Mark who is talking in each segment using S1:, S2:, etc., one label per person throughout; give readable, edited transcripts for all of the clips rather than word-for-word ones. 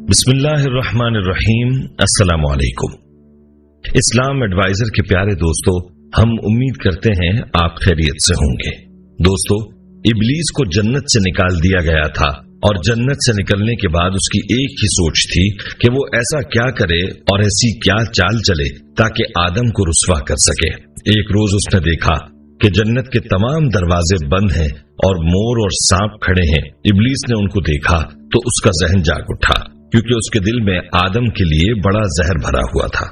S1: بسم اللہ الرحمن الرحیم۔ السلام علیکم۔ اسلام ایڈوائزر کے پیارے دوستو، ہم امید کرتے ہیں آپ خیریت سے ہوں گے۔ دوستو، ابلیس کو جنت سے نکال دیا گیا تھا اور جنت سے نکلنے کے بعد اس کی ایک ہی سوچ تھی کہ وہ ایسا کیا کرے اور ایسی کیا چال چلے تاکہ آدم کو رسوا کر سکے۔ ایک روز اس نے دیکھا کہ جنت کے تمام دروازے بند ہیں اور مور اور سانپ کھڑے ہیں۔ ابلیس نے ان کو دیکھا تو اس کا ذہن جاگ اٹھا، کیونکہ اس کے دل میں آدم کے لیے بڑا زہر بھرا ہوا تھا۔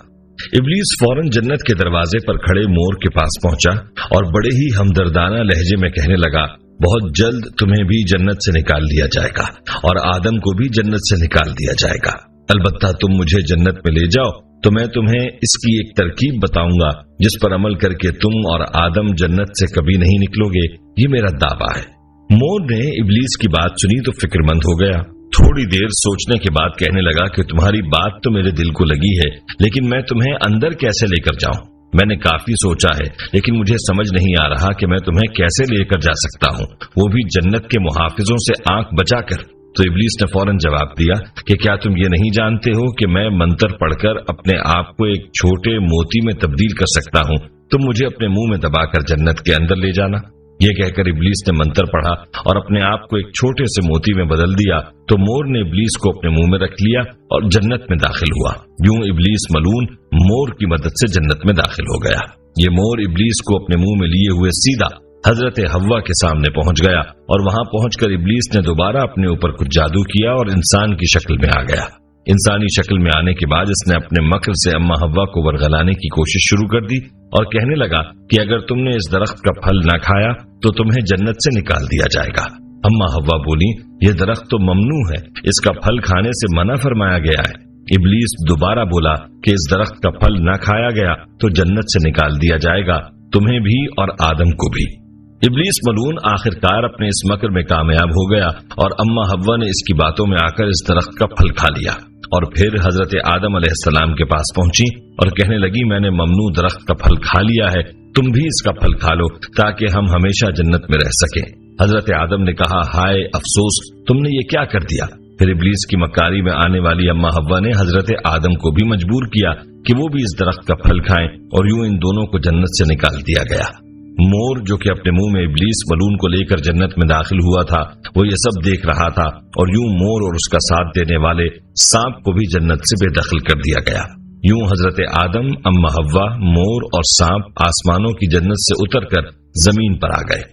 S1: ابلیس فوراً جنت کے دروازے پر کھڑے مور کے پاس پہنچا اور بڑے ہی ہمدردانہ لہجے میں کہنے لگا، بہت جلد تمہیں بھی جنت سے نکال لیا جائے گا اور آدم کو بھی جنت سے نکال دیا جائے گا۔ البتہ تم مجھے جنت میں لے جاؤ تو میں تمہیں اس کی ایک ترکیب بتاؤں گا جس پر عمل کر کے تم اور آدم جنت سے کبھی نہیں نکلو گے، یہ میرا دعویٰ ہے۔ مور نے ابلیس کی بات سنی تو فکر مند ہو گیا۔ تھوڑی دیر سوچنے کے بعد کہنے لگا کہ تمہاری بات تو میرے دل کو لگی ہے، لیکن میں تمہیں اندر کیسے لے کر جاؤں؟ میں نے کافی سوچا ہے، لیکن مجھے سمجھ نہیں آ رہا کہ میں تمہیں کیسے لے کر جا سکتا ہوں، وہ بھی جنت کے محافظوں سے آنکھ بچا کر۔ تو ابلیس نے فوراً جواب دیا کہ کیا تم یہ نہیں جانتے ہو کہ میں منتر پڑھ کر اپنے آپ کو ایک چھوٹے موتی میں تبدیل کر سکتا ہوں؟ تم مجھے اپنے منہ میں دبا کر جنت کے اندر لے جانا۔ یہ کہہ کر ابلیس نے منتر پڑھا اور اپنے آپ کو ایک چھوٹے سے موتی میں بدل دیا تو مور نے ابلیس کو اپنے منہ میں رکھ لیا اور جنت میں داخل ہوا۔ یوں ابلیس ملعون مور کی مدد سے جنت میں داخل ہو گیا۔ یہ مور ابلیس کو اپنے منہ میں لیے ہوئے سیدھا حضرت حوا کے سامنے پہنچ گیا اور وہاں پہنچ کر ابلیس نے دوبارہ اپنے اوپر کچھ جادو کیا اور انسان کی شکل میں آ گیا۔ انسانی شکل میں آنے کے بعد اس نے اپنے مکر سے اما حوا کو ورغلانے کی کوشش شروع کر دی اور کہنے لگا کہ اگر تم نے اس درخت کا پھل نہ کھایا تو تمہیں جنت سے نکال دیا جائے گا۔ اما حوا بولی، یہ درخت تو ممنوع ہے، اس کا پھل کھانے سے منع فرمایا گیا ہے۔ ابلیس دوبارہ بولا کہ اس درخت کا پھل نہ کھایا گیا تو جنت سے نکال دیا جائے گا، تمہیں بھی اور آدم کو بھی۔ ابلیس ملعون آخرکار اپنے اس مکر میں کامیاب ہو گیا اور اما حوا نے اس کی باتوں میں آ کر اس درخت کا پھل کھا لیا اور پھر حضرت آدم علیہ السلام کے پاس پہنچی اور کہنے لگی، میں نے ممنوع درخت کا پھل کھا لیا ہے، تم بھی اس کا پھل کھا لو تاکہ ہم ہمیشہ جنت میں رہ سکیں۔ حضرت آدم نے کہا، ہائے افسوس، تم نے یہ کیا کر دیا؟ پھر ابلیس کی مکاری میں آنے والی اما حوا نے حضرت آدم کو بھی مجبور کیا کہ وہ بھی اس درخت کا پھل کھائیں اور یوں ان دونوں کو جنت سے نکال دیا گیا۔ مور جو کہ اپنے منہ میں ابلیس ملعون کو لے کر جنت میں داخل ہوا تھا، وہ یہ سب دیکھ رہا تھا اور یوں مور اور اس کا ساتھ دینے والے سانپ کو بھی جنت سے بے دخل کر دیا گیا۔ یوں حضرت آدم، اما حوا، مور اور سانپ آسمانوں کی جنت سے اتر کر زمین پر آ گئے۔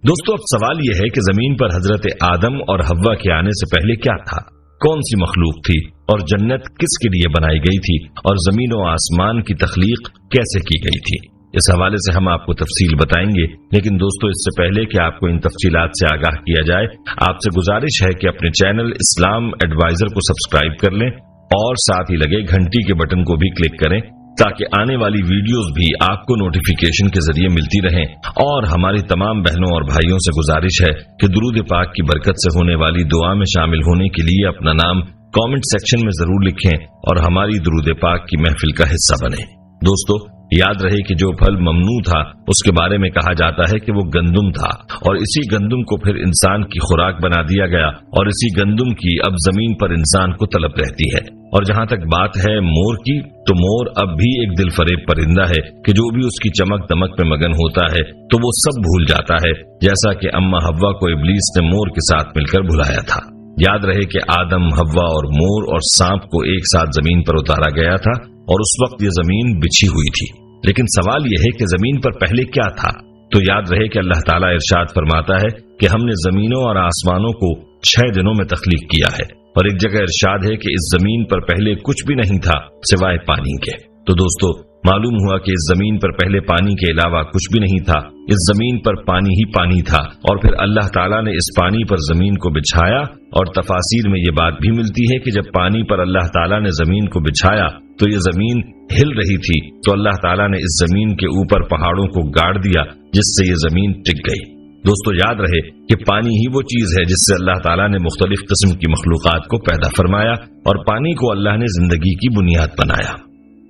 S1: دوستو، اب سوال یہ ہے کہ زمین پر حضرت آدم اور حوا کے آنے سے پہلے کیا تھا؟ کون سی مخلوق تھی اور جنت کس کے لیے بنائی گئی تھی اور زمین و آسمان کی تخلیق کیسے کی گئی تھی؟ اس حوالے سے ہم آپ کو تفصیل بتائیں گے، لیکن دوستو اس سے پہلے کہ آپ کو ان تفصیلات سے آگاہ کیا جائے، آپ سے گزارش ہے کہ اپنے چینل اسلام ایڈوائزر کو سبسکرائب کر لیں اور ساتھ ہی لگے گھنٹی کے بٹن کو بھی کلک کریں تاکہ آنے والی ویڈیوز بھی آپ کو نوٹیفیکیشن کے ذریعے ملتی رہیں۔ اور ہماری تمام بہنوں اور بھائیوں سے گزارش ہے کہ درود پاک کی برکت سے ہونے والی دعا میں شامل ہونے کے لیے اپنا نام کامنٹ سیکشن میں ضرور لکھیں اور ہماری درود پاک کی محفل کا حصہ بنیں۔ دوستو، یاد رہے کہ جو پھل ممنوع تھا اس کے بارے میں کہا جاتا ہے کہ وہ گندم تھا اور اسی گندم کو پھر انسان کی خوراک بنا دیا گیا اور اسی گندم کی اب زمین پر انسان کو طلب رہتی ہے۔ اور جہاں تک بات ہے مور کی، تو مور اب بھی ایک دل فریب پرندہ ہے کہ جو بھی اس کی چمک دمک میں مگن ہوتا ہے تو وہ سب بھول جاتا ہے، جیسا کہ اما حوا کو ابلیس نے مور کے ساتھ مل کر بھلایا تھا۔ یاد رہے کہ آدم، حوا اور مور اور سانپ کو ایک ساتھ زمین پر اتارا گیا تھا اور اس وقت یہ زمین بچھی ہوئی تھی، لیکن سوال یہ ہے کہ زمین پر پہلے کیا تھا؟ تو یاد رہے کہ اللہ تعالیٰ ارشاد فرماتا ہے کہ ہم نے زمینوں اور آسمانوں کو 6 دنوں میں تخلیق کیا ہے، اور ایک جگہ ارشاد ہے کہ اس زمین پر پہلے کچھ بھی نہیں تھا سوائے پانی کے۔ تو دوستو، معلوم ہوا کہ اس زمین پر پہلے پانی کے علاوہ کچھ بھی نہیں تھا، اس زمین پر پانی ہی پانی تھا، اور پھر اللہ تعالیٰ نے اس پانی پر زمین کو بچھایا۔ اور تفاسیر میں یہ بات بھی ملتی ہے کہ جب پانی پر اللہ تعالیٰ نے زمین کو بچھایا تو یہ زمین ہل رہی تھی، تو اللہ تعالیٰ نے اس زمین کے اوپر پہاڑوں کو گاڑ دیا جس سے یہ زمین ٹک گئی۔ دوستو، یاد رہے کہ پانی ہی وہ چیز ہے جس سے اللہ تعالیٰ نے مختلف قسم کی مخلوقات کو پیدا فرمایا اور پانی کو اللہ نے زندگی کی بنیاد بنایا۔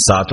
S1: 7